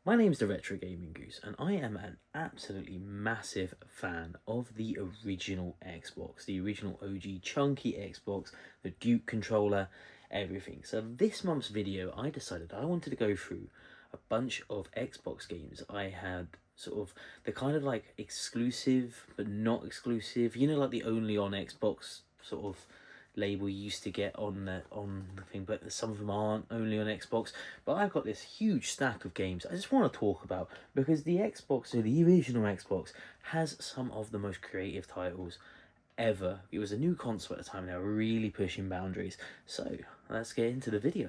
My name's the Retro Gaming Goose, and I am an absolutely massive fan of the original Xbox, the original OG chunky Xbox, the Duke controller, everything. So this month's video, I decided I wanted to go through a bunch of Xbox games I had sort of the kind of like exclusive but not exclusive, like the only on Xbox sort of label you used to get on the thing, but some of them aren't only on Xbox. But I've got this huge stack of games I just want to talk about because the Xbox, or the original Xbox, has some of the most creative titles ever. It was a new console at the time, and they were really pushing boundaries. So let's get into the video.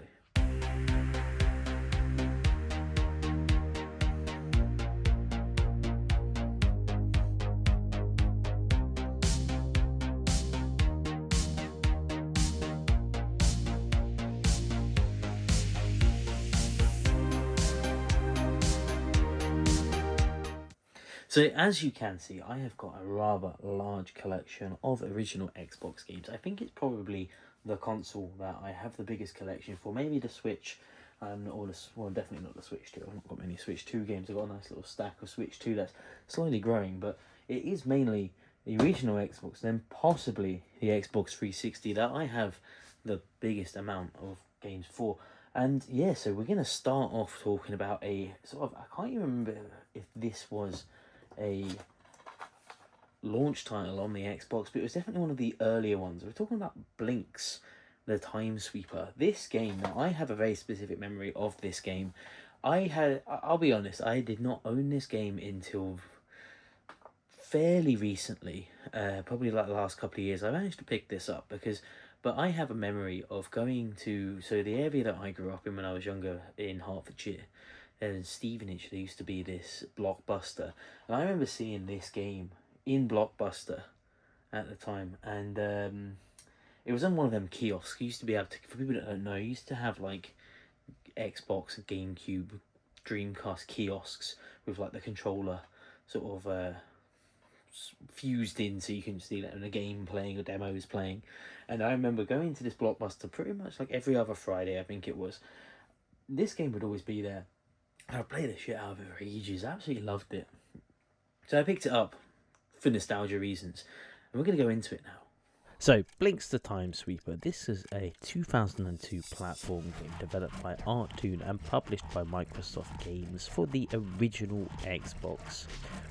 So as you can see, I have got a rather large collection of original Xbox games. I think it's probably the console that I have the biggest collection for. Maybe the Switch, well, definitely not the Switch 2. I've not got many Switch 2 games. I've got a nice little stack of Switch 2 that's slowly growing, but it is mainly the original Xbox, then possibly the Xbox 360 that I have the biggest amount of games for. And yeah, so we're going to start off talking about a sort of, I can't even remember if this was a launch title on the Xbox, but it was definitely one of the earlier ones. We're talking about Blinx, the Time Sweeper. This game, now I have a very specific memory of this game. I'll be honest, I did not own this game until fairly recently, probably like the last couple of years. I managed to pick this up but I have a memory of going to, so the area that I grew up in when I was younger in Hertfordshire, and Stevenage, there used to be this Blockbuster, and I remember seeing this game in Blockbuster at the time, and it was on one of them kiosks. You used to be able to, for people that don't know, you used to have like Xbox, GameCube, Dreamcast kiosks with like the controller sort of fused in, so you can see that in a game playing or demos playing. And I remember going to this Blockbuster pretty much like every other Friday, I think it was. This game would always be there. I played the shit out of it for ages. I absolutely loved it. So I picked it up for nostalgia reasons. And we're going to go into it now. So, Blinx the Time Sweeper. This is a 2002 platform game developed by Artoon and published by Microsoft Games for the original Xbox.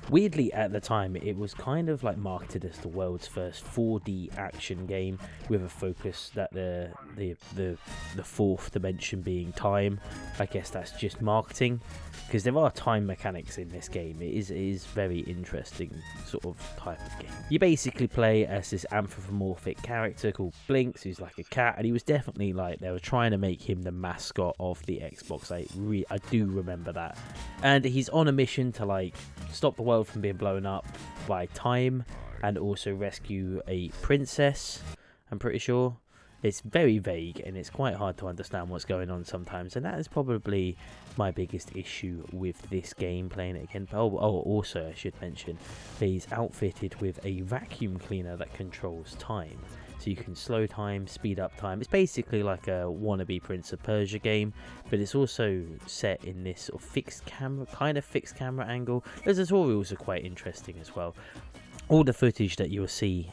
Weirdly, at the time, it was kind of like marketed as the world's first 4D action game with a focus that the fourth dimension being time. I guess that's just marketing, because there are time mechanics in this game. It is very interesting sort of type of game. You basically play as this anthropomorphic character called Blinx, who's like a cat, and he was definitely like, they were trying to make him the mascot of the Xbox. I do remember that. And he's on a mission to like stop the world from being blown up by time and also rescue a princess, I'm pretty sure. It's very vague and it's quite hard to understand what's going on sometimes, and that is probably my biggest issue with this game, playing it again. Also I should mention, he's outfitted with a vacuum cleaner that controls time, so you can slow time, speed up time. It's basically like a wannabe Prince of Persia game, but it's also set in this sort of fixed camera angle. The tutorials are quite interesting as well. All the footage that you'll see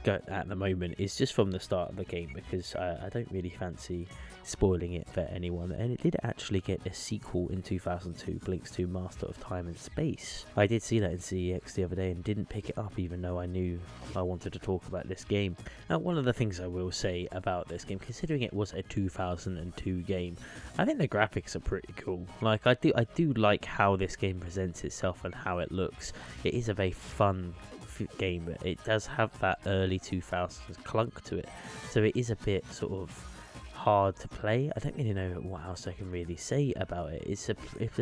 at the moment is just from the start of the game, because I don't really fancy spoiling it for anyone, and it did actually get a sequel in 2002, Blinx 2 Master of Time and Space. I did see that in CEX the other day and didn't pick it up, even though I knew I wanted to talk about this game. Now, one of the things I will say about this game, considering it was a 2002 game, I think the graphics are pretty cool. Like, I do like how this game presents itself and how it looks. It is a very fun game, but it does have that early 2000s clunk to it, so it is a bit sort of hard to play. I don't really know what else I can really say about it. It's a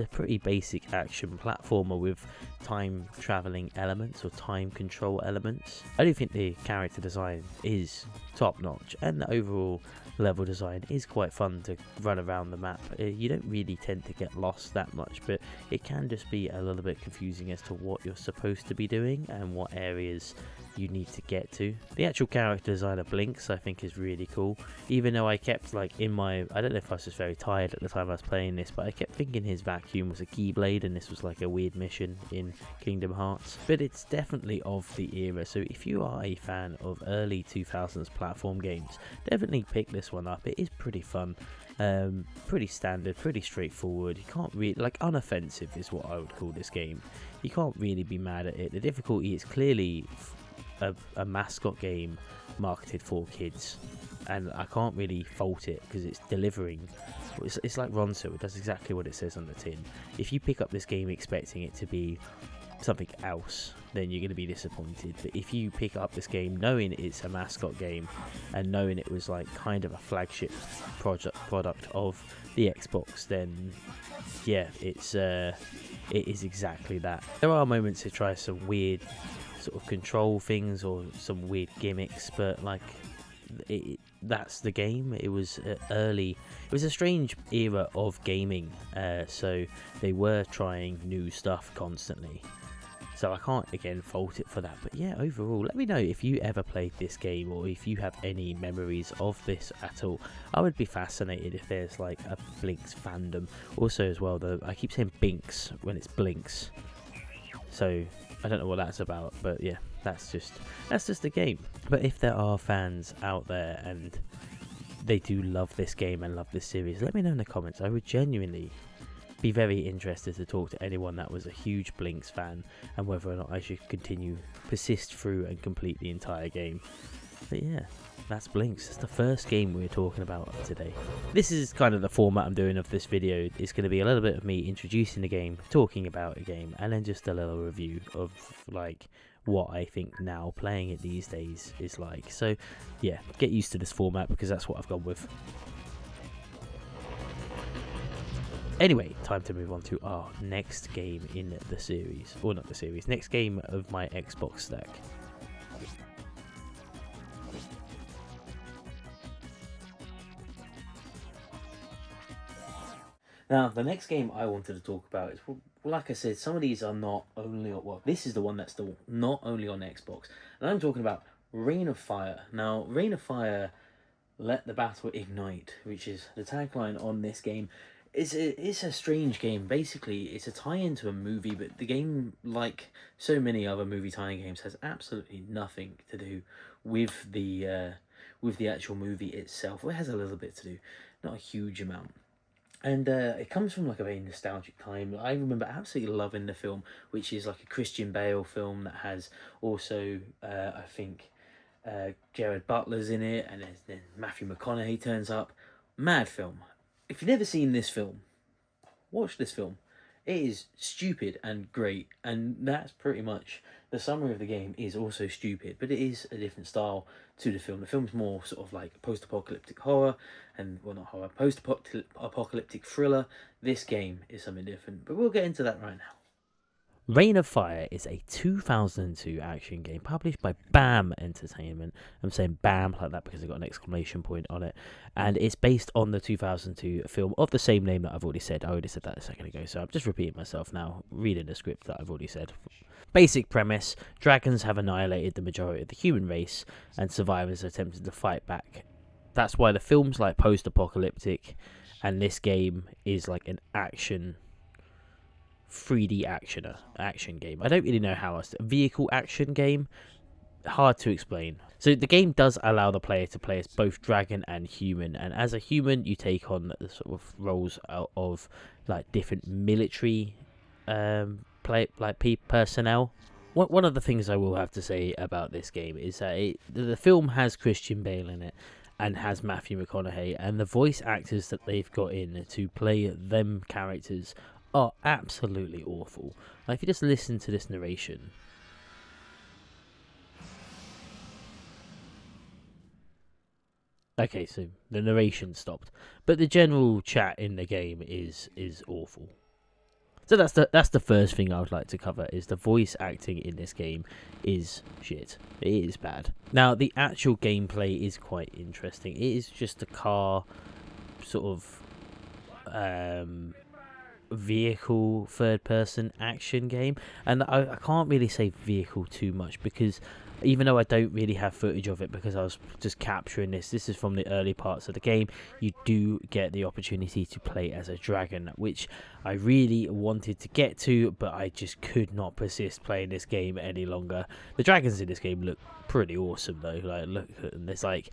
pretty basic action platformer with time traveling elements or time control elements. I do think the character design is top notch, and the overall level design is quite fun to run around the map. You don't really tend to get lost that much, but it can just be a little bit confusing as to what you're supposed to be doing and what areas you need to get to. The actual character design of Blinks I think is really cool, even though I kept like in my, I don't know if I was just very tired at the time I was playing this, but I kept thinking his vacuum was a Keyblade and this was like a weird mission in Kingdom Hearts. But it's definitely of the era, so if you are a fan of early 2000s platform games, definitely pick this one up. It is pretty fun, pretty standard, pretty straightforward. You can't really, like, unoffensive is what I would call this game. You can't really be mad at it. The difficulty is clearly a mascot game marketed for kids, and I can't really fault it because it's delivering. It's like Ronso, it does exactly what it says on the tin. If you pick up this game expecting it to be something else, then you're going to be disappointed. But if you pick up this game knowing it's a mascot game and knowing it was like kind of a flagship product of the Xbox, then yeah, it is exactly that. There are moments to try some weird sort of control things or some weird gimmicks, but like that's the game. It was early, it was a strange era of gaming, so they were trying new stuff constantly, so I can't again fault it for that. But yeah, overall, let me know if you ever played this game or if you have any memories of this at all. I would be fascinated if there's like a Blinks fandom. Also as well, though, I keep saying Binks when it's Blinks, so I don't know what that's about, but yeah, that's just a game. But if there are fans out there and they do love this game and love this series, let me know in the comments. I would genuinely be very interested to talk to anyone that was a huge Blinks fan and whether or not I should persist through and complete the entire game. But yeah, that's Blinks. It's the first game we're talking about today. This is kind of the format I'm doing of this video. It's going to be a little bit of me introducing the game, talking about a game, and then just a little review of like what I think now playing it these days is like. So yeah, get used to this format because that's what I've gone with. Anyway, time to move on to our next game in the series, or not the series, next game of my Xbox stack. Now, the next game I wanted to talk about is, well, like I said, some of these are not only on, well, this is the one that's still not only on Xbox, and I'm talking about Reign of Fire. Now, Reign of Fire, let the battle ignite, which is the tagline on this game. It's a strange game. Basically, it's a tie-in to a movie, but the game, like so many other movie tie-in games, has absolutely nothing to do with the actual movie itself. Well, it has a little bit to do, not a huge amount. And it comes from like a very nostalgic time. I remember absolutely loving the film, which is like a Christian Bale film that has also, I think, Gerard Butler's in it, and then Matthew McConaughey turns up. Mad film. If you've never seen this film, watch this film. It is stupid and great, and that's pretty much the summary of the game. Is also stupid, but it is a different style to the film. The film's more sort of like post-apocalyptic horror, and well, not horror, post-apocalyptic thriller. This game is something different, but we'll get into that right now. Reign of Fire is a 2002 action game published by BAM Entertainment. I'm saying BAM like that because I got an exclamation point on it. And it's based on the 2002 film of the same name that I've already said. I already said that a second ago, so I'm just repeating myself now, reading the script that I've already said. Basic premise: dragons have annihilated the majority of the human race, and survivors are attempting to fight back. That's why the film's like post-apocalyptic, and this game is like an action 3D action game. I don't really know how else. Vehicle action game, hard to explain. So the game does allow the player to play as both dragon and human, and as a human you take on the sort of roles of like different military personnel. One of the things I will have to say about this game is that the film has Christian Bale in it and has Matthew McConaughey, and the voice actors that they've got in to play them characters are absolutely awful. Like, if you just listen to this narration. Okay, so the narration stopped, but the general chat in the game is awful. So that's the first thing I would like to cover, is the voice acting in this game is shit. It is bad. Now, the actual gameplay is quite interesting. It is just a car sort of vehicle third person action game, and I can't really say vehicle too much because Even though I don't really have footage of it because I was just capturing this is from the early parts of the game, you do get the opportunity to play as a dragon, which I really wanted to get to, but I just could not persist playing this game any longer. The dragons in this game look pretty awesome though. Like, look at them. There's like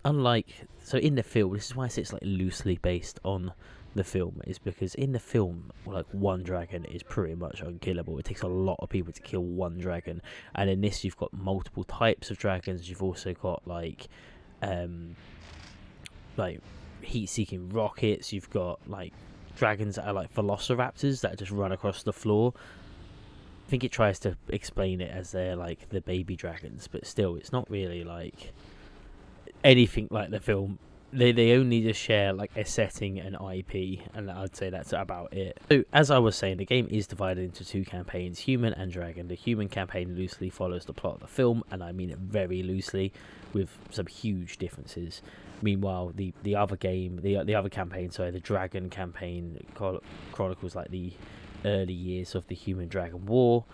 unlike, so in the film, this is why it's like loosely based on the film, is because in the film, like, one dragon is pretty much unkillable. It takes a lot of people to kill one dragon, and in this you've got multiple types of dragons. You've also got like heat-seeking rockets. You've got like dragons that are like velociraptors that just run across the floor. I think it tries to explain it as they're like the baby dragons, but still, it's not really like anything like the film. They only just share like a setting and IP, and I'd say that's about it. So as I was saying, the game is divided into two campaigns, human and dragon. The human campaign loosely follows the plot of the film, and I mean it very loosely, with some huge differences. Meanwhile, the other game, the other campaign, sorry, the dragon campaign chronicles like the early years of the human dragon war,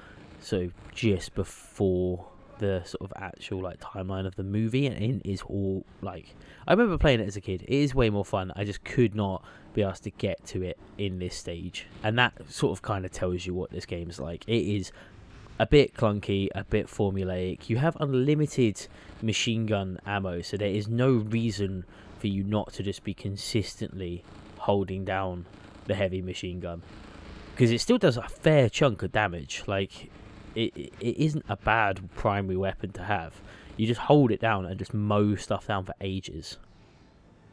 so just before the sort of actual like timeline of the movie, and it is all like, I remember playing it as a kid. It is way more fun. I just could not be asked to get to it in this stage, and that sort of kind of tells you what this game is like. It is a bit clunky, a bit formulaic. You have unlimited machine gun ammo, so there is no reason for you not to just be consistently holding down the heavy machine gun, because it still does a fair chunk of damage. Like, it isn't a bad primary weapon to have. You just hold it down and just mow stuff down for ages.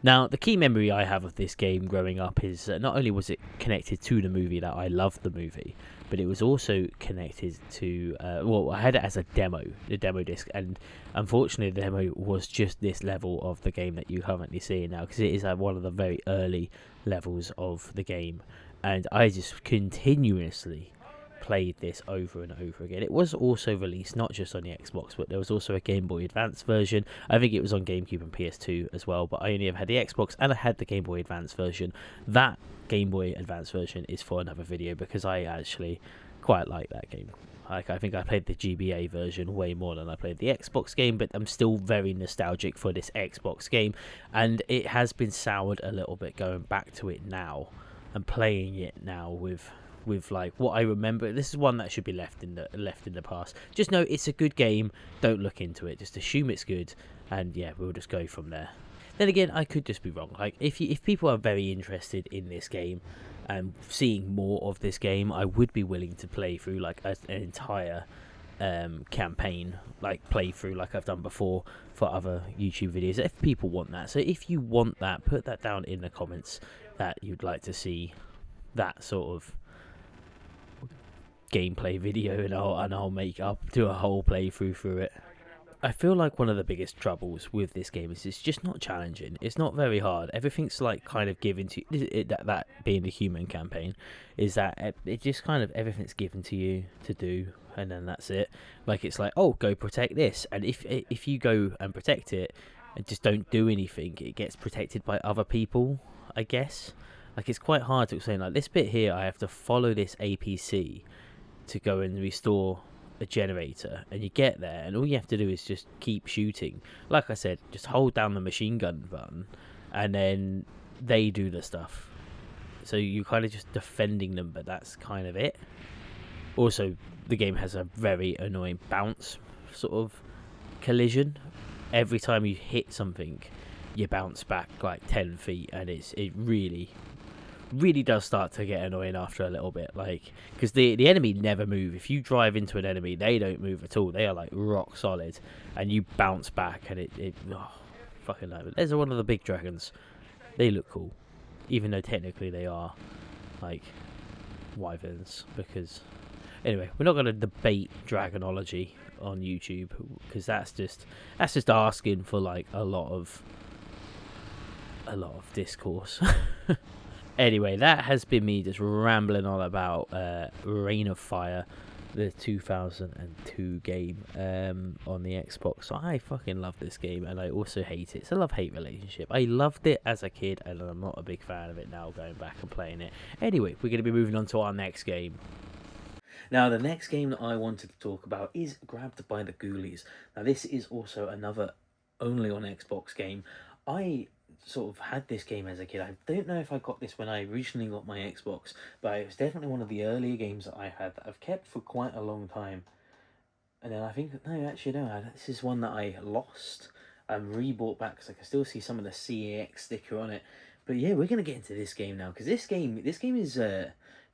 Now, the key memory I have of this game growing up is not only was it connected to the movie, that I loved the movie, but it was also connected to, well, I had it as a demo, the demo disc, and unfortunately the demo was just this level of the game that you currently see now, because it is at one of the very early levels of the game, and I just continuously played this over and over again. It was also released not just on the Xbox, but there was also a Game Boy Advance version. I think it was on GameCube and PS2 as well, but I only have had the Xbox and I had the Game Boy Advance version. That Game Boy Advance version is for another video, because I actually quite like that game. Like, I think I played the GBA version way more than I played the Xbox game, but I'm still very nostalgic for this Xbox game, and it has been soured a little bit going back to it now and playing it now with like what I remember. This is one that should be left in the past. Just know it's a good game. Don't look into it. Just assume it's good, and yeah, we'll just go from there. Then again, I could just be wrong. Like, if people are very interested in this game and seeing more of this game, I would be willing to play through like an entire campaign, like playthrough like I've done before for other YouTube videos, if people want that. So if you want that, put that down in the comments that you'd like to see that sort of gameplay video, and I'll do a whole playthrough through it. I feel like one of the biggest troubles with this game is it's just not challenging. It's not very hard. Everything's like kind of given to you. That being the human campaign, is that it just kind of everything's given to you to do, and then that's it. Like, it's like, oh, go protect this, and if you go and protect it and just don't do anything, it gets protected by other people, I guess. Like, it's quite hard to explain. Like, this bit here, I have to follow this APC to go and restore a generator, and you get there and all you have to do is just keep shooting. Like I said, just hold down the machine gun button and then they do the stuff, so you're kind of just defending them, but that's kind of it. Also, the game has a very annoying bounce sort of collision. Every time you hit something, you bounce back like 10 feet, and it really does start to get annoying after a little bit, like, because the enemy never move. If you drive into an enemy, they don't move at all. They are like rock solid, and you bounce back, and it fucking love it. There's one of the big dragons. They look cool, even though technically they are like wyverns, because anyway, we're not going to debate dragonology on YouTube, because that's just asking for like a lot of discourse. Anyway, that has been me just rambling on about Reign of Fire, the 2002 game on the Xbox. So I fucking love this game, and I also hate it. It's a love-hate relationship. I loved it as a kid, and I'm not a big fan of it now, going back and playing it. Anyway, we're going to be moving on to our next game. Now, the next game that I wanted to talk about is Grabbed by the Ghoulies. Now, this is also another only on Xbox game. I sort of had this game as a kid. I don't know if I got this when I originally got my Xbox, but it was definitely one of the earlier games that I had that I've kept for quite a long time. And then I think, no, actually, no, this is one that I lost and rebought back because I can still see some of the CAX sticker on it. But yeah, we're going to get into this game now because this game is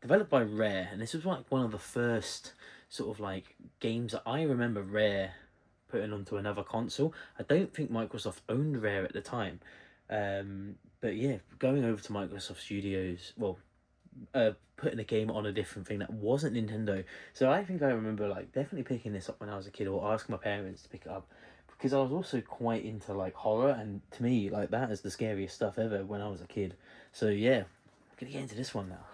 developed by Rare, and this was like one of the first sort of like games that I remember Rare putting onto another console. I don't think Microsoft owned Rare at the time. But yeah, going over to Microsoft Studios, well, putting a game on a different thing that wasn't Nintendo. So I think I remember like definitely picking this up when I was a kid, or asking my parents to pick it up, because I was also quite into like horror, and to me like that is the scariest stuff ever when I was a kid. So yeah, I'm gonna get into this one now.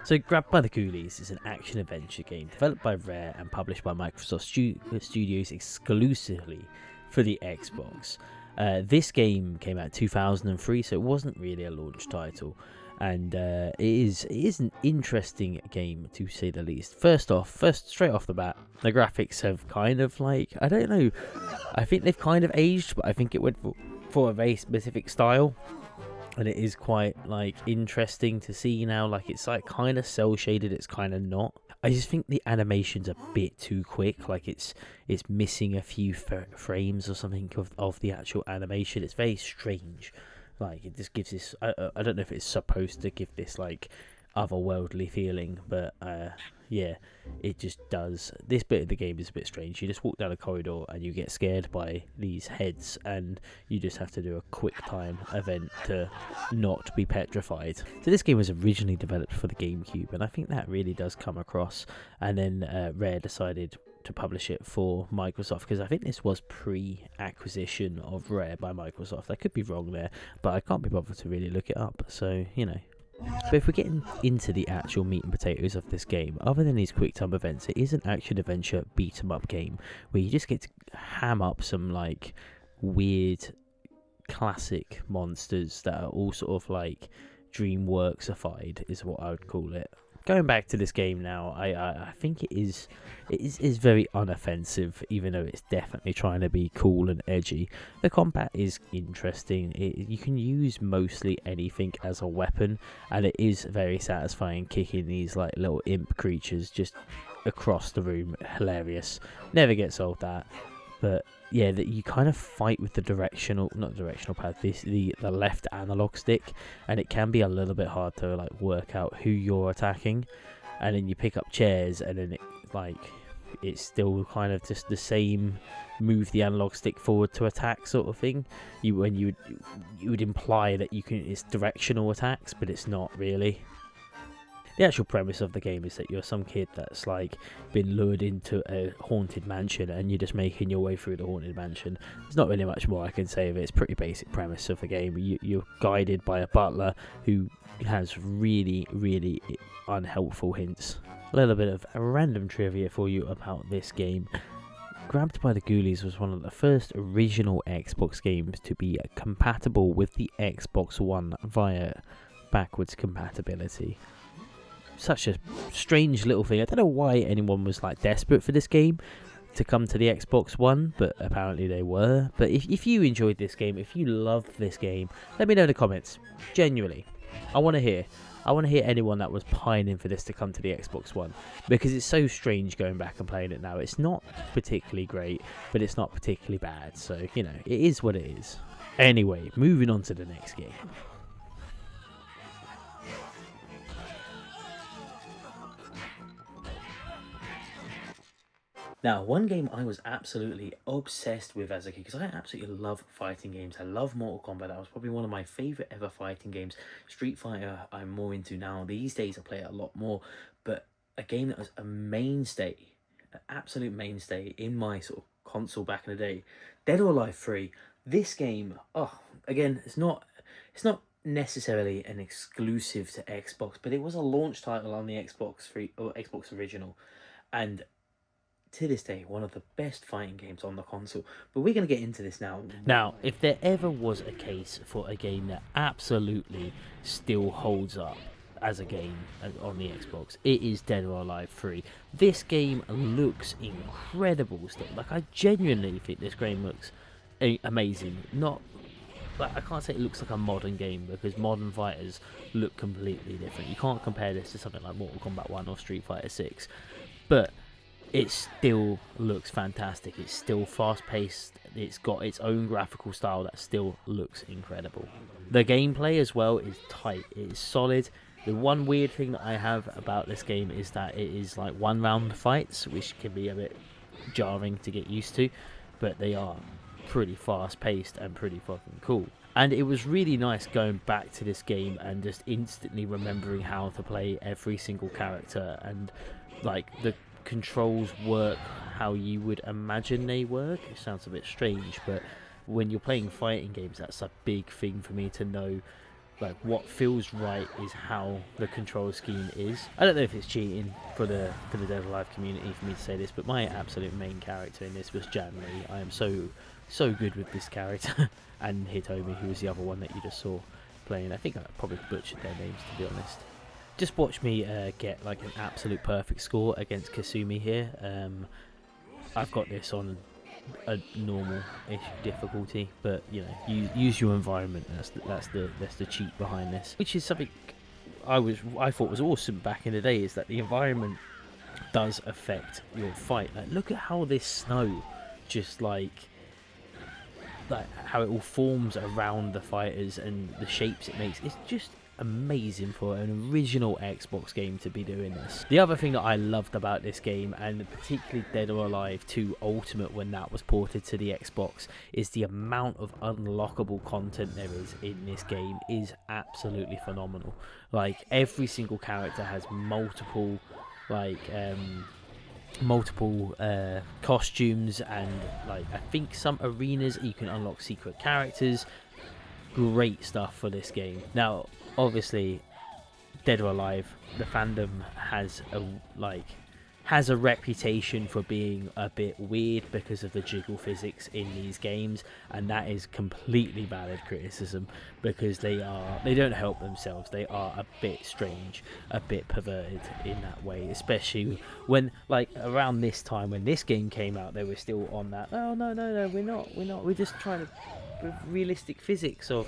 So Grabbed by the Ghoulies is an action-adventure game developed by Rare and published by Microsoft Studios exclusively for the Xbox. This game came out in 2003, so it wasn't really a launch title. And it is an interesting game, to say the least. First straight off the bat, the graphics have kind of like, I don't know, I think they've kind of aged, but I think it went for a very specific style. And it is quite like interesting to see now. Like it's like kind of cell shaded, it's kind of not. I just think the animation's a bit too quick. Like it's missing a few frames or something of the actual animation. It's very strange. Like it just gives this. I don't know if it's supposed to give this like otherworldly feeling, but yeah, it just does. This bit of the game is a bit strange. You just walk down a corridor and you get scared by these heads, and you just have to do a quick time event to not be petrified. So this game was originally developed for the GameCube, and I think that really does come across. And then Rare decided to publish it for Microsoft, because I think this was pre-acquisition of Rare by Microsoft. I could be wrong there, but I can't be bothered to really look it up, so you know. But if we're getting into the actual meat and potatoes of this game, other than these quick time events, it is an action adventure beat 'em up game where you just get to ham up some like weird classic monsters that are all sort of like DreamWorksified is what I would call it. Going back to this game now, I think it is very unoffensive, even though it's definitely trying to be cool and edgy. The combat is interesting. You can use mostly anything as a weapon, and it is very satisfying kicking these like little imp creatures just across the room. Hilarious. Never gets old, that. But yeah, that you kind of fight with the not directional pad, the left analog stick, and it can be a little bit hard to like work out who you're attacking. And then you pick up chairs, and then it's still kind of just the same move the analog stick forward to attack sort of thing. You would imply that it's directional attacks, but it's not really. The actual premise of the game is that you're some kid that's like been lured into a haunted mansion, and you're just making your way through the haunted mansion. There's not really much more I can say of it. It's pretty basic premise of the game. You're guided by a butler who has really, really unhelpful hints. A little bit of random trivia for you about this game. Grabbed by the Ghoulies was one of the first original Xbox games to be compatible with the Xbox One via backwards compatibility. Such a strange little thing. I don't know why anyone was like desperate for this game to come to the Xbox One, but apparently they were. But if you enjoyed this game, if you loved this game, let me know in the comments. Genuinely, I want to hear anyone that was pining for this to come to the Xbox One, because it's so strange going back and playing it now. It's not particularly great, but it's not particularly bad, so you know, it is what it is. Anyway, moving on to the next game. Now, one game I was absolutely obsessed with as a kid, because I absolutely love fighting games. I love Mortal Kombat. That was probably one of my favourite ever fighting games. Street Fighter I'm more into now. These days I play it a lot more. But a game that was a mainstay, an absolute mainstay in my sort of console back in the day, Dead or Alive 3. This game, again, it's not necessarily an exclusive to Xbox, but it was a launch title on the Xbox 3 or Xbox Original. And to this day, one of the best fighting games on the console. But we're going to get into this now. Now, if there ever was a case for a game that absolutely still holds up, as a game on the Xbox. It is Dead or Alive 3. This game looks incredible still. Like, I genuinely think this game looks amazing. Not like, I can't say it looks like a modern game, because modern fighters look completely different. You can't compare this to something like Mortal Kombat 1 or Street Fighter 6, but it still looks fantastic. It's still fast-paced. It's got its own graphical style that still looks incredible. The gameplay as well is tight. It is solid. The one weird thing that I have about this game is that it is like one-round fights, which can be a bit jarring to get used to, but they are pretty fast-paced and pretty fucking cool. And it was really nice going back to this game and just instantly remembering how to play every single character, and like the controls work how you would imagine they work. It sounds a bit strange, but when you're playing fighting games, that's a big thing for me to know. Like, what feels right is how the control scheme is. I don't know if it's cheating for the Dead or Alive community for me to say this, but my absolute main character in this was Jan Lee. I am so good with this character. And Hitomi, who was the other one that you just saw playing. I think I probably butchered their names, to be honest. Just watch me get like an absolute perfect score against Kasumi here. I've got this on a normal-ish difficulty, but you know, use your environment. That's the cheat behind this, which is something I thought was awesome back in the day. Is that the environment does affect your fight. Like, look at how this snow just like how it all forms around the fighters and the shapes it makes. It's just amazing for an original Xbox game to be doing this. The other thing that I loved about this game, and particularly Dead or Alive 2 Ultimate when that was ported to the Xbox, is the amount of unlockable content there is in this game is absolutely phenomenal. Like, every single character has multiple costumes, and like I think some arenas you can unlock secret characters. Great stuff for this game. Now obviously Dead or Alive, the fandom has a reputation for being a bit weird because of the jiggle physics in these games, and that is completely valid criticism, because they don't help themselves. They are a bit strange, a bit perverted in that way, especially when, like, around this time when this game came out, they were still on that, oh no, we're just trying to realistic physics or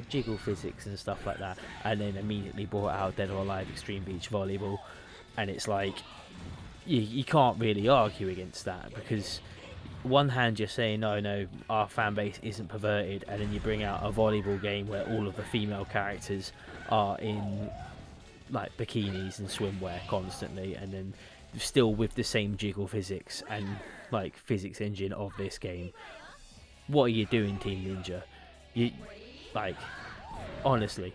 jiggle physics and stuff like that, and then immediately brought out Dead or Alive Extreme Beach Volleyball, and it's like you can't really argue against that, because one hand you're saying no, our fan base isn't perverted, and then you bring out a volleyball game where all of the female characters are in like bikinis and swimwear constantly, and then still with the same jiggle physics and like physics engine of this game. What are you doing, Team Ninja? You, like, honestly,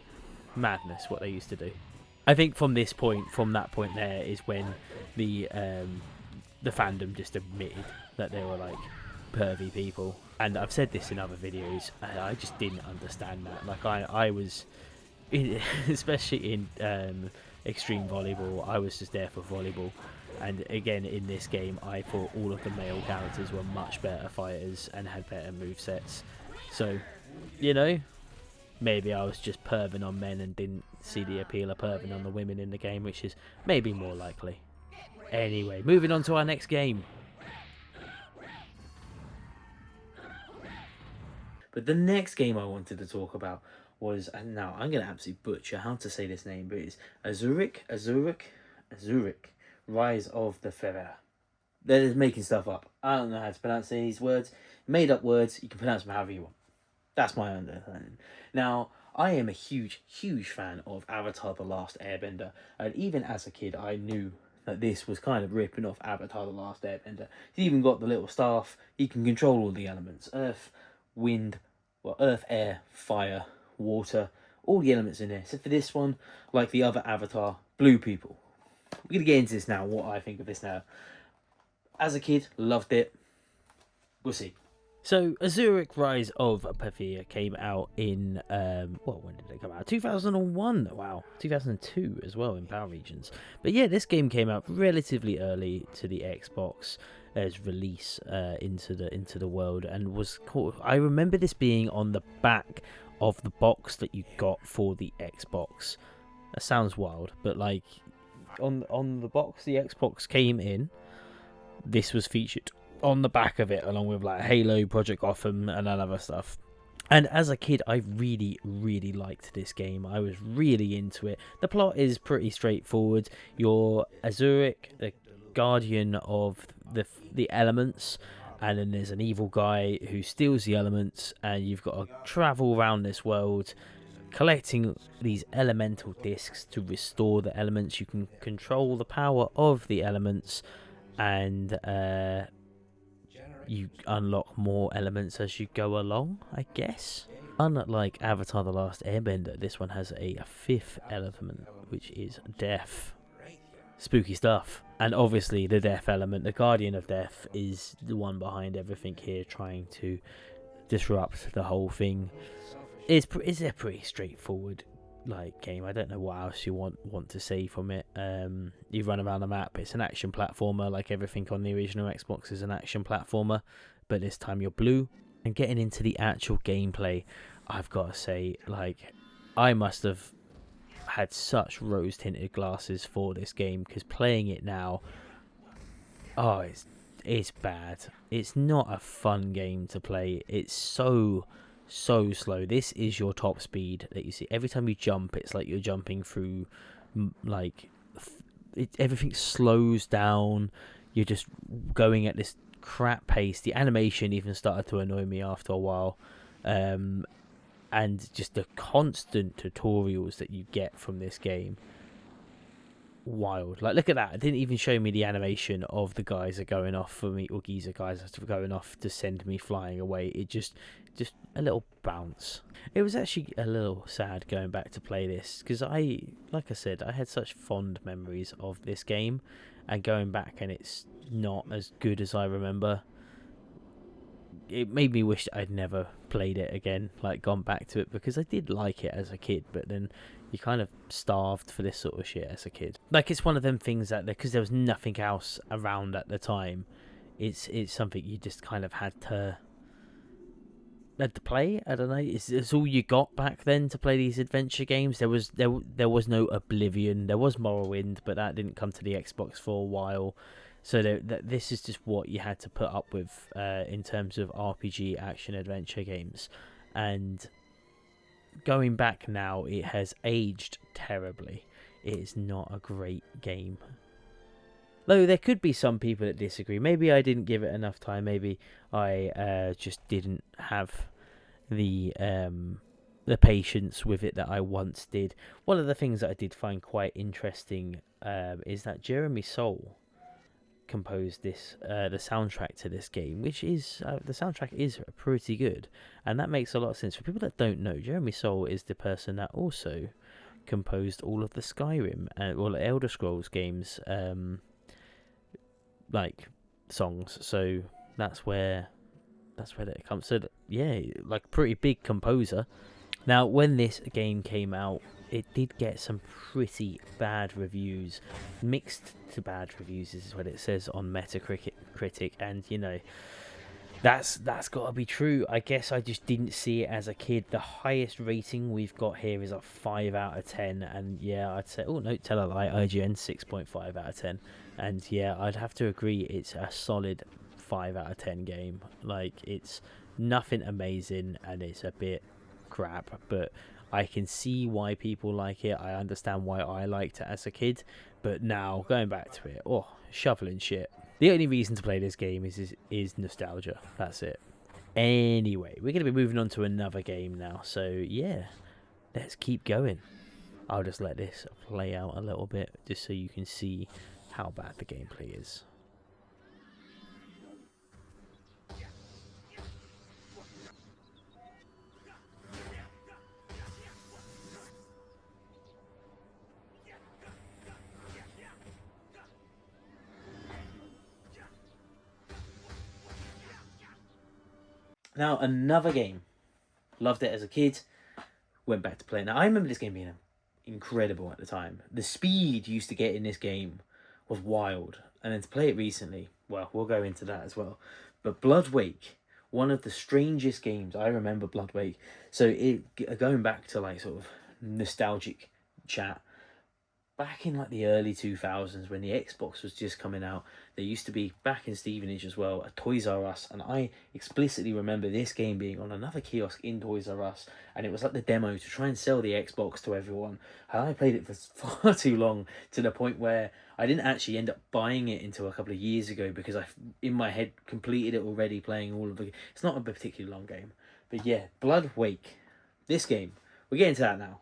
madness what they used to do. I think from that point there is when the fandom just admitted that they were like pervy people. And I've said this in other videos, and I just didn't understand that. Like, I was, especially in Extreme Volleyball, I was just there for volleyball. And again, in this game, I thought all of the male characters were much better fighters and had better movesets. So, you know, maybe I was just perving on men and didn't see the appeal of perving on the women in the game, which is maybe more likely. Anyway, moving on to our next game. But the next game I wanted to talk about was, and now I'm going to absolutely butcher how to say this name, but it's Azuric, Rise of the Ferrer. They're just making stuff up. I don't know how to pronounce these words. Made up words, you can pronounce them however you want. That's my understanding. Now, I am a huge fan of Avatar The Last Airbender, and even as a kid I knew that this was kind of ripping off Avatar The Last Airbender. It's even got the little staff, you can control all the elements. Earth, air, fire, water, all the elements in there. Except for this one, like the other Avatar, blue people. We're going to get into this now, what I think of this now. As a kid, loved it. We'll see. So, Azuric Rise of Pathia came out in, when did it come out? 2001, wow, 2002 as well in Power Regions. But yeah, this game came out relatively early to the Xbox as release into the world, and was called, I remember this being on the back of the box that you got for the Xbox That sounds wild, but like on the box the Xbox came in, this was featured on the back of it, along with like Halo, Project Gotham, and other stuff. And as a kid, I really, really liked this game. I was really into it. The plot is pretty straightforward. You're Azuric, the guardian of the elements, and then there's an evil guy who steals the elements, and you've got to travel around this world collecting these elemental discs to restore the elements. You can control the power of the elements, and you unlock more elements as you go along, I guess. Unlike Avatar The Last Airbender, this one has a fifth element, which is death. Spooky stuff. And obviously the death element, the Guardian of Death, is the one behind everything here, trying to disrupt the whole thing. It's a pretty straightforward game. I don't know what else you want to say from it. You run around the map. It's an action platformer, like everything on the original Xbox is an action platformer, but this time you're blue. And getting into the actual gameplay, I've got to say, I must have had such rose tinted glasses for this game, because playing it now, it's bad. It's not a fun game to play. It's so slow. This is your top speed that you see. Every time you jump, it's like you're jumping through, everything slows down. You're just going at this crap pace. The animation even started to annoy me after a while, and just the constant tutorials that you get from this game, wild. Look at that. It didn't even show me the animation of the guys are going off for me, or geezer guys are going off to send me flying away. It just a little bounce. It was actually a little sad going back to play this, because like I said, I had such fond memories of this game, and going back and it's not as good as I remember. It made me wish that I'd never played it again, gone back to it, because I did like it as a kid, but then you kind of starved for this sort of shit as a kid. It's one of them things that, because there was nothing else around at the time, it's something you just kind of had to play. I don't know. It's all you got back then to play these adventure games. There was no Oblivion. There was Morrowind, but that didn't come to the Xbox for a while. So this is just what you had to put up with in terms of RPG action adventure games. And going back now, it has aged terribly. It is not a great game. Though there could be some people that disagree. Maybe I didn't give it enough time. Maybe I just didn't have the patience with it that I once did. One of the things that I did find quite interesting is that Jeremy Soule composed this the soundtrack to this game, which is the soundtrack is pretty good, and that makes a lot of sense. For people that don't know, Jeremy Soule is the person that also composed all of the Skyrim or the Elder Scrolls games songs, so that's where that comes. So yeah, pretty big composer. Now, when this game came out, it did get some pretty bad reviews, mixed to bad reviews is what it says on Metacritic, and that's got to be true. I guess I just didn't see it as a kid. The highest rating we've got here is a 5 out of 10, and yeah, I'd say, oh no, tell a lie, IGN 6.5 out of 10, and yeah, I'd have to agree it's a solid 5 out of 10 game. It's nothing amazing, and it's a bit crap, but I can see why people like it. I understand why I liked it as a kid, but now going back to it, shoveling shit. The only reason to play this game is nostalgia. That's it. Anyway, we're going to be moving on to another game now, so yeah, let's keep going. I'll just let this play out a little bit just so you can see how bad the gameplay is. Now, another game. Loved it as a kid. Went back to play it. Now, I remember this game being incredible at the time. The speed you used to get in this game was wild. And then to play it recently, well, we'll go into that as well. But Bloodwake, one of the strangest games. I remember Bloodwake. So, going back to sort of nostalgic chat, back in like the early 2000s when the Xbox was just coming out, there used to be, back in Stevenage as well, a Toys R Us, and I explicitly remember this game being on another kiosk in Toys R Us, and it was like the demo to try and sell the Xbox to everyone. And I played it for far too long, to the point where I didn't actually end up buying it until a couple of years ago, because I, in my head, completed it already, playing all of the... It's not a particularly long game. But yeah, Blood Wake. This game. We're getting to that now.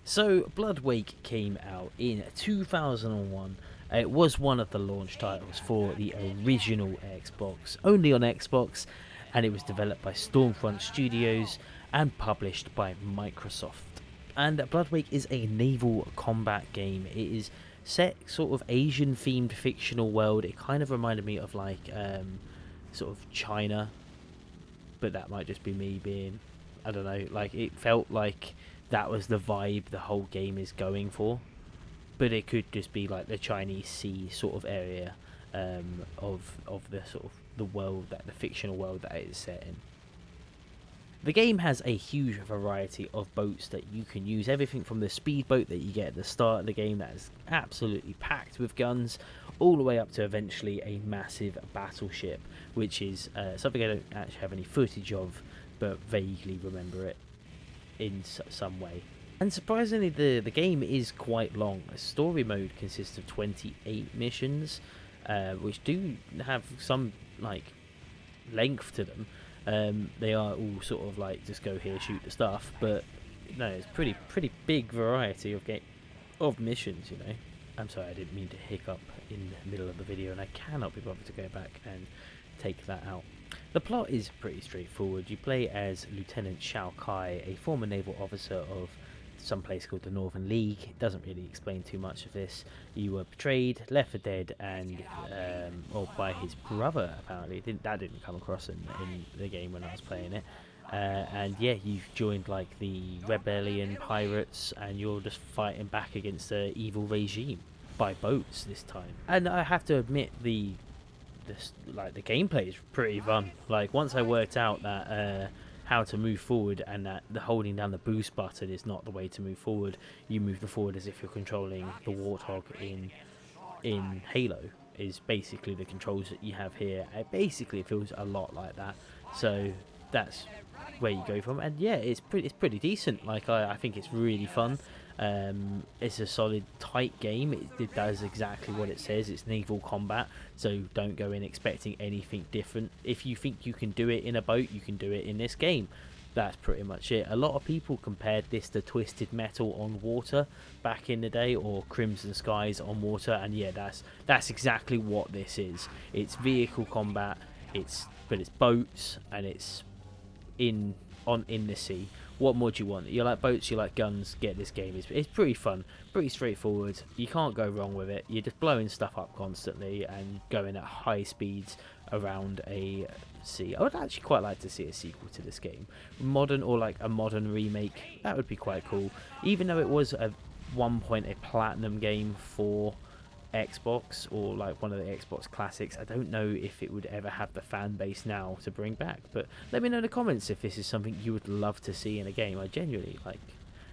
So, Blood Wake came out in 2001. It was one of the launch titles for the original Xbox, only on Xbox, and it was developed by Stormfront Studios and published by Microsoft. And Blood Wake is a naval combat game. It is set sort of Asian themed fictional world. It kind of reminded me of like sort of China, but that might just be me being, I don't know, like it felt like that was the vibe the whole game is going for, but it could just be like the Chinese Sea sort of area of the sort of the world, that the fictional world that it is set in. The game has a huge variety of boats that you can use, everything from the speedboat that you get at the start of the game that is absolutely packed with guns, all the way up to eventually a massive battleship, which is something I don't actually have any footage of, but vaguely remember it in some way. And surprisingly, the game is quite long. The story mode consists of 28 missions, which do have some like length to them. They are all sort of like just go here, shoot the stuff, but no, it's pretty big variety of missions, you know. I'm sorry, I didn't mean to hiccup in the middle of the video, and I cannot be bothered to go back and take that out. The plot is pretty straightforward. You play as Lieutenant Shao Kai, a former naval officer of some place called the Northern League. It doesn't really explain too much of this. You were betrayed, left for dead, and or by his brother, apparently. That didn't come across in the game when I was playing it. And yeah, you've joined like the rebellion pirates, and you're just fighting back against the evil regime by boats this time. And I have to admit, the gameplay is pretty fun. Like, once I worked out that how to move forward, and that the holding down the boost button is not the way to move forward. You move forward as if you're controlling the Warthog in Halo, is basically the controls that you have here. It basically feels a lot like that. So that's where you go from, and yeah, it's pretty decent. Like, I think it's really fun. It's a solid, tight game. It does exactly what it says. It's naval combat, so don't go in expecting anything different. If you think you can do it in a boat, you can do it in this game. That's pretty much it. A lot of people compared this to Twisted Metal on water back in the day, or Crimson Skies on water, and yeah, that's exactly what this is. It's vehicle combat. But it's boats, and it's in the sea. What more do you want? You like boats, you like guns, get this game. It's pretty fun, pretty straightforward. You can't go wrong with it. You're just blowing stuff up constantly and going at high speeds around a sea. I would actually quite like to see a sequel to this game. Modern, or like a modern remake, that would be quite cool. Even though it was at one point a platinum game for Xbox, or like one of the Xbox classics, I don't know if it would ever have the fan base now to bring back. But let me know in the comments if this is something you would love to see in a game. I genuinely, like,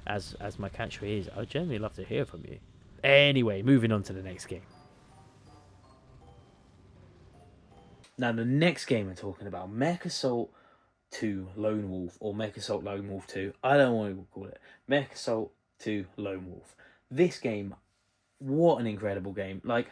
as my catchphrase is, I would genuinely love to hear from you. Anyway, moving on to the next game. Now, the next game we're talking about, Mech Assault 2 Lone Wolf, or Mech Assault Lone Wolf 2. I don't want to call it Mech Assault 2 Lone Wolf. This game, what an incredible game. Like,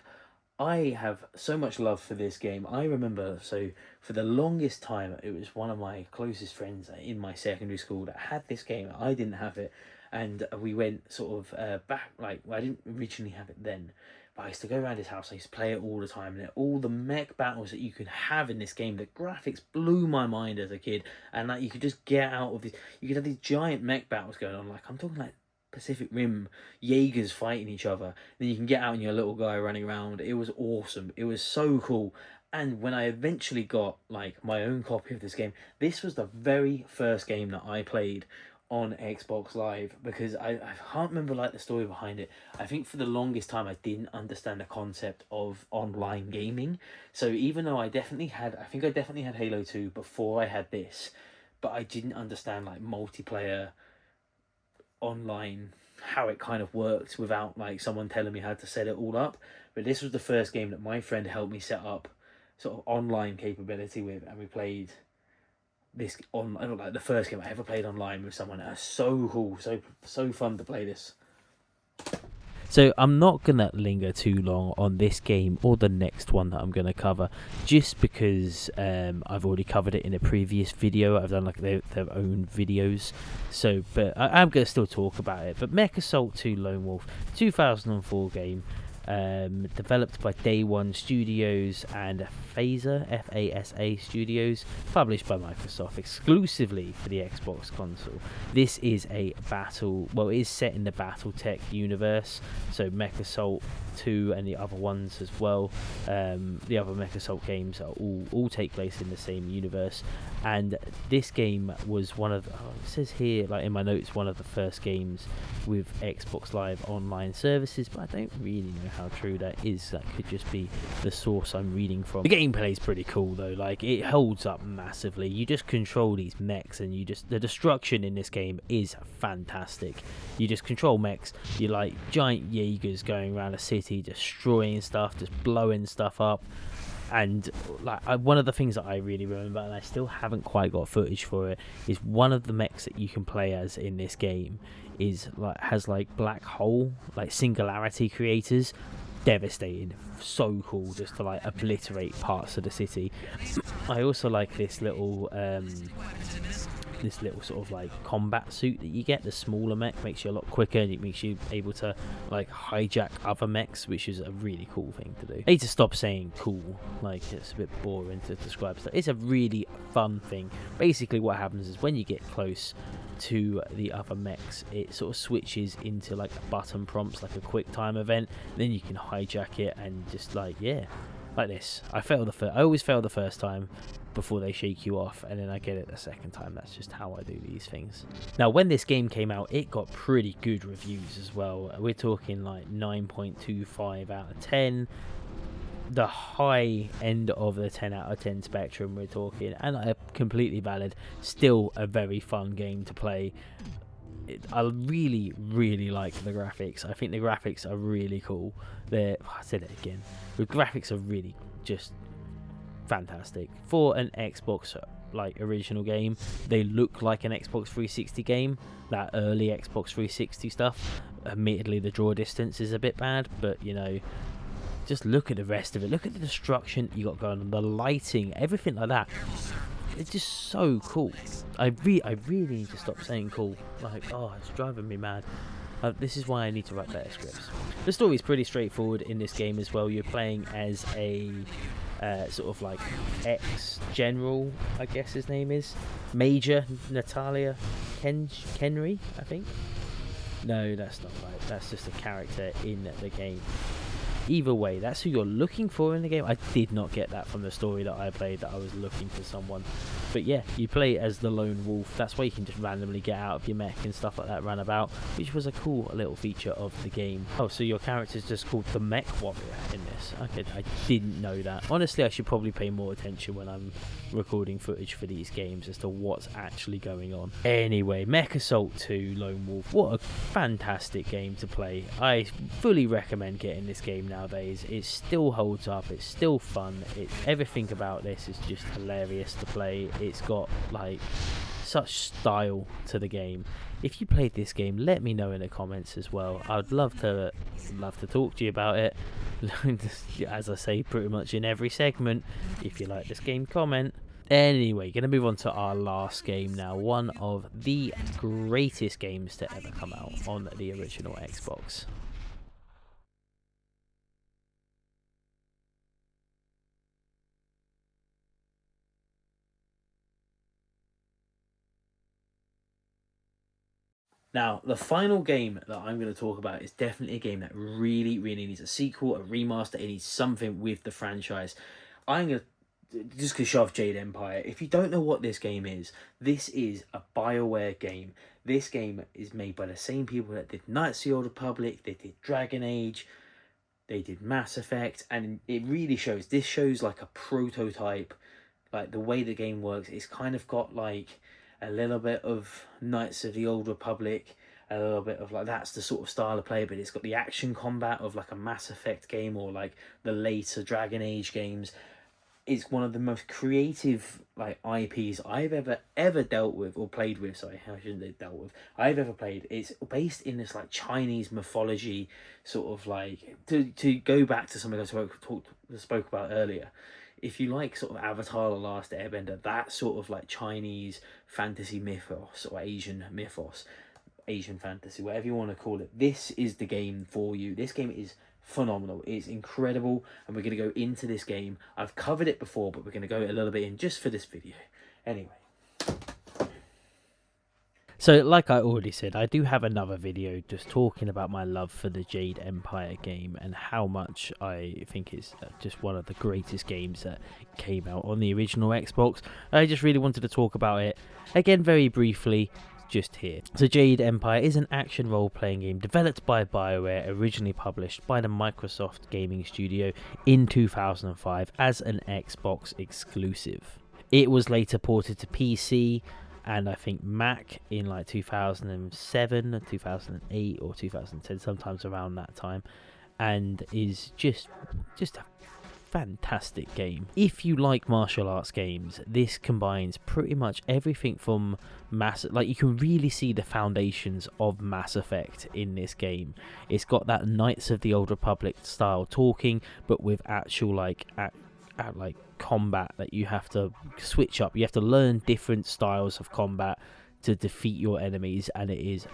I have so much love for this game. I remember, so for the longest time, it was one of my closest friends in my secondary school that had this game. I didn't have it, and we went sort of back, like, I didn't originally have it then, but I used to go around his house. I used to play it all the time, and all the mech battles that you could have in this game, the graphics blew my mind as a kid, and like, you could just get out of this, you could have these giant mech battles going on. Like, I'm talking like Pacific Rim Jaegers fighting each other. Then you can get out and your little guy running around. It was awesome. It was so cool. And when I eventually got like my own copy of this game, this was the very first game that I played on Xbox Live, because I can't remember like the story behind it. I think for the longest time I didn't understand the concept of online gaming. So even though I definitely had Halo 2 before I had this, but I didn't understand like multiplayer online how it kind of worked without like someone telling me how to set it all up. But this was the first game that my friend helped me set up sort of online capability with, and we played this on like the first game I ever played online with someone. It was so cool, so fun to play this. So I'm not going to linger too long on this game or the next one that I'm going to cover, just because I've already covered it in a previous video. I've done like their own videos. So, but I'm going to still talk about it. But Mech Assault 2 Lone Wolf, 2004 game, developed by Day One Studios and Phasa, F-A-S-A Studios, published by Microsoft exclusively for the Xbox console. This is a battle, well, it is set in the BattleTech universe, so Mech Assault 2 and the other ones as well. The other Mech Assault games are all take place in the same universe, and this game was one of, it says here, like in my notes, one of the first games with Xbox Live online services, but I don't really know how true that is. That could just be the source I'm reading from. The gameplay is pretty cool though, like it holds up massively. You just control these mechs, and the destruction in this game is fantastic. You just control mechs, you're like giant Jaegers going around a city destroying stuff, just blowing stuff up. And like one of the things that I really remember, and I still haven't quite got footage for it, is one of the mechs that you can play as in this game is like has like black hole, like singularity creators. Devastating, so cool, just to like obliterate parts of the city. I also like this little sort of like combat suit that you get. The smaller mech makes you a lot quicker, and it makes you able to like hijack other mechs, which is a really cool thing to do. I need to stop saying cool, like it's a bit boring to describe stuff. It's a really fun thing. Basically what happens is when you get close to the other mechs, it sort of switches into like button prompts, like a quick time event. Then you can hijack it and just like, yeah, like this. I always fail the first time before they shake you off, and then I get it the second time. That's just how I do these things. Now, when this game came out, it got pretty good reviews as well. We're talking like 9.25 out of 10. The high end of the 10 out of 10 spectrum we're talking, and completely valid. Still a very fun game to play. I really like the graphics. I think the graphics are really cool. I said it again, the graphics are really just fantastic for an Xbox like original game. They look like an Xbox 360 game, that early Xbox 360 stuff. Admittedly, the draw distance is a bit bad, but you know, just look at the rest of it. Look at the destruction you got going on, the lighting, everything like that. It's just so cool. I really need to stop saying cool. Like, oh, it's driving me mad. This is why I need to write better scripts. The story is pretty straightforward in this game as well. You're playing as a sort of like ex-general, I guess his name is Major Natalia Kenry, I think. No, that's not right. That's just a character in the game. Either way, that's who you're looking for in the game. I did not get that from the story that I played, that I was looking for someone. But yeah, you play as the lone wolf. That's why you can just randomly get out of your mech and stuff like that, run about, which was a cool little feature of the game. Oh, so your character's just called the Mech Warrior in this. Okay, I didn't know that. Honestly, I should probably pay more attention when I'm recording footage for these games as to what's actually going on. Anyway, Mech Assault 2 Lone Wolf. What a fantastic game to play. I fully recommend getting this game nowadays. It still holds up. It's still fun. Everything about this is just hilarious to play. It's got like such style to the game. If you played this game, let me know in the comments as well. I'd love to talk to you about it. As I say pretty much in every segment, if you like this game, comment. Anyway, gonna move on to our last game now. One of the greatest games to ever come out on the original Xbox. Now, the final game that I'm going to talk about is definitely a game that really needs a sequel, a remaster. It needs something with the franchise. I'm going to just show off Jade Empire. If you don't know what this game is, this is a BioWare game. This game is made by the same people that did Knights of the Old Republic, they did Dragon Age, they did Mass Effect, and it really shows. This shows like a prototype, like the way the game works. It's kind of got like a little bit of Knights of the Old Republic, a little bit of like, that's the sort of style of play, but it's got the action combat of like a Mass Effect game or like the later Dragon Age games. It's one of the most creative like IPs I've ever dealt with or played with. Sorry, I shouldn't say dealt with. I've ever played. It's based in this like Chinese mythology, sort of like to go back to something I spoke about earlier. If you like sort of Avatar: The Last Airbender, that sort of like Chinese fantasy mythos or Asian mythos, Asian fantasy, whatever you want to call it, this is the game for you. This game is phenomenal. It's incredible, and we're going to go into this game. I've covered it before, but we're going to go a little bit in just for this video. Anyway. So, like I already said, I do have another video just talking about my love for the Jade Empire game and how much I think it's just one of the greatest games that came out on the original Xbox. I just really wanted to talk about it, again, very briefly, just here. So Jade Empire is an action role-playing game developed by BioWare, originally published by the Microsoft gaming studio in 2005 as an Xbox exclusive. It was later ported to PC and I think Mac in like 2007 or 2008 or 2010, sometimes around that time, and is just a fantastic game. If you like martial arts games, this combines pretty much everything from like you can really see the foundations of Mass Effect in this game. It's got that Knights of the Old Republic style talking, but with actual like combat that you have to switch up. You have to learn different styles of combat to defeat your enemies, and it is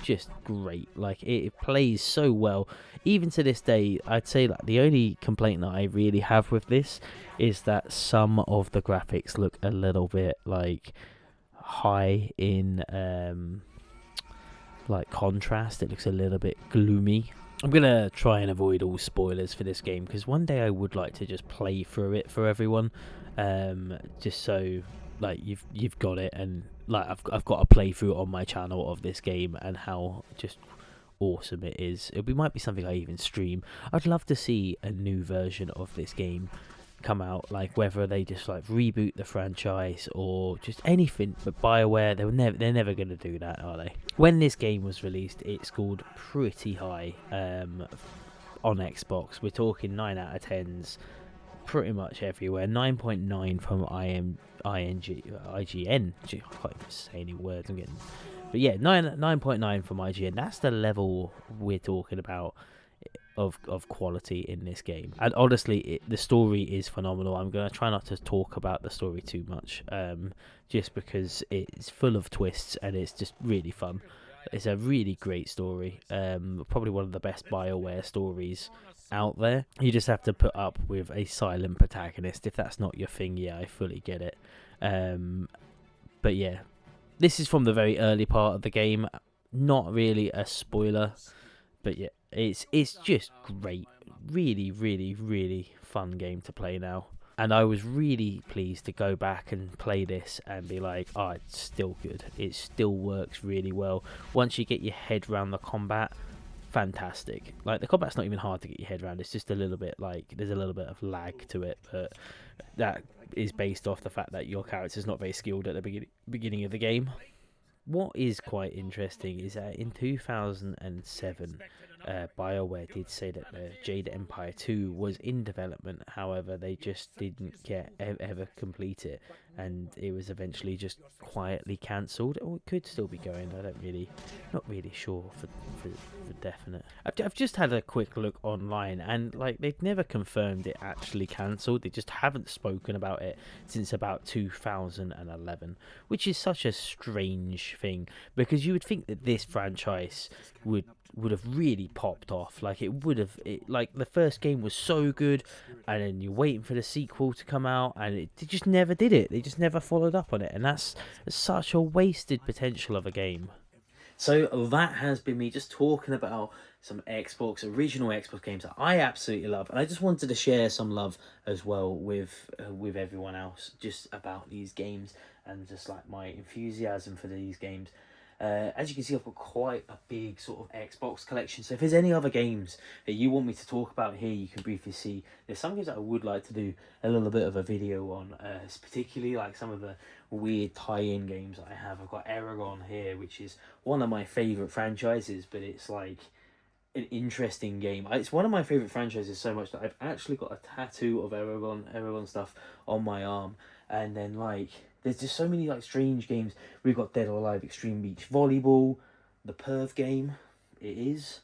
just great. Like it plays so well. Even to this day, I'd say like the only complaint that I really have with this is that some of the graphics look a little bit like high in like contrast. It looks a little bit gloomy. I'm gonna try and avoid all spoilers for this game because one day I would like to just play through it for everyone, just so like you've got it, and like I've got a playthrough on my channel of this game and how just awesome it is. It might be something I even stream. I'd love to see a new version of this game come out, like whether they just like reboot the franchise or just anything, but BioWare, they're never going to do that, are they? When this game was released, it scored pretty high on Xbox. We're talking 9 out of 10s pretty much everywhere. 9.9 from IGN. I can't even say any words. I'm getting, but yeah, 9.9 from IGN. That's the level we're talking about of quality in this game. And honestly, the story is phenomenal. I'm going to try not to talk about the story too much, just because it's full of twists and it's just really fun. It's a really great story, probably one of the best BioWare stories out there. You just have to put up with a silent protagonist. If that's not your thing, yeah, I fully get it. But yeah, this is from the very early part of the game. Not really a spoiler, but yeah, it's just great. Really, really, really fun game to play now. And I was really pleased to go back and play this and be like, oh, it's still good. It still works really well. Once you get your head around the combat, fantastic. Like, the combat's not even hard to get your head around. It's just a little bit like, there's a little bit of lag to it. But that is based off the fact that your character's not very skilled at the beginning of the game. What is quite interesting is that in 2007, BioWare did say that the Jade Empire 2 was in development. However, they just didn't ever complete it, and it was eventually just quietly cancelled. Or it could still be going. Not really sure for definite. I've just had a quick look online, and like they've never confirmed it actually cancelled. They just haven't spoken about it since about 2011, which is such a strange thing, because you would think that this franchise would have really popped off. Like like the first game was so good, and then you're waiting for the sequel to come out, and they just never did it. They just never followed up on it, and that's such a wasted potential of a game. So that has been me just talking about some original Xbox games that I absolutely love, and I just wanted to share some love as well with everyone else just about these games and just like my enthusiasm for these games. As you can see, I've got quite a big sort of Xbox collection. So if there's any other games that you want me to talk about here, you can briefly see. There's some games that I would like to do a little bit of a video on, particularly like some of the weird tie-in games that I have. I've got Aragon here, which is one of my favourite franchises, but it's like an interesting game. It's one of my favourite franchises so much that I've actually got a tattoo of Aragon stuff on my arm. And then like there's just so many like strange games. We've got Dead or Alive Extreme Beach Volleyball, the Perth game. It is.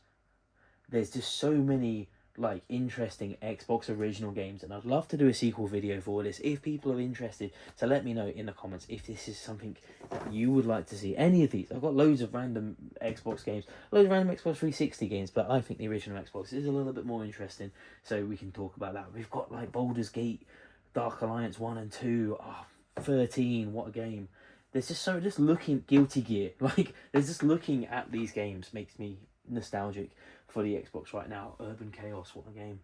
There's just so many like interesting Xbox original games, and I'd love to do a sequel video for this if people are interested. So let me know in the comments if this is something that you would like to see. Any of these, I've got loads of random Xbox games, loads of random Xbox 360 games, but I think the original Xbox is a little bit more interesting, so we can talk about that. We've got like Baldur's Gate, Dark Alliance 1 and 2, 13, what a game. There's just so, just looking, Guilty Gear, like, there's just looking at these games makes me nostalgic for the Xbox right now. Urban Chaos, what a game.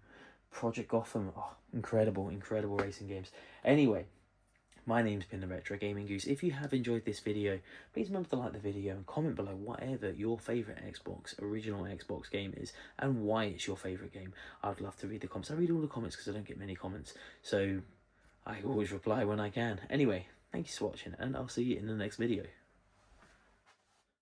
Project Gotham, incredible racing games. Anyway, my name's been the Retro Gaming Goose. If you have enjoyed this video, please remember to like the video and comment below whatever your favourite original Xbox game is and why it's your favourite game. I'd love to read the comments. I read all the comments because I don't get many comments, so I always reply when I can. Anyway, thank you for watching, and I'll see you in the next video.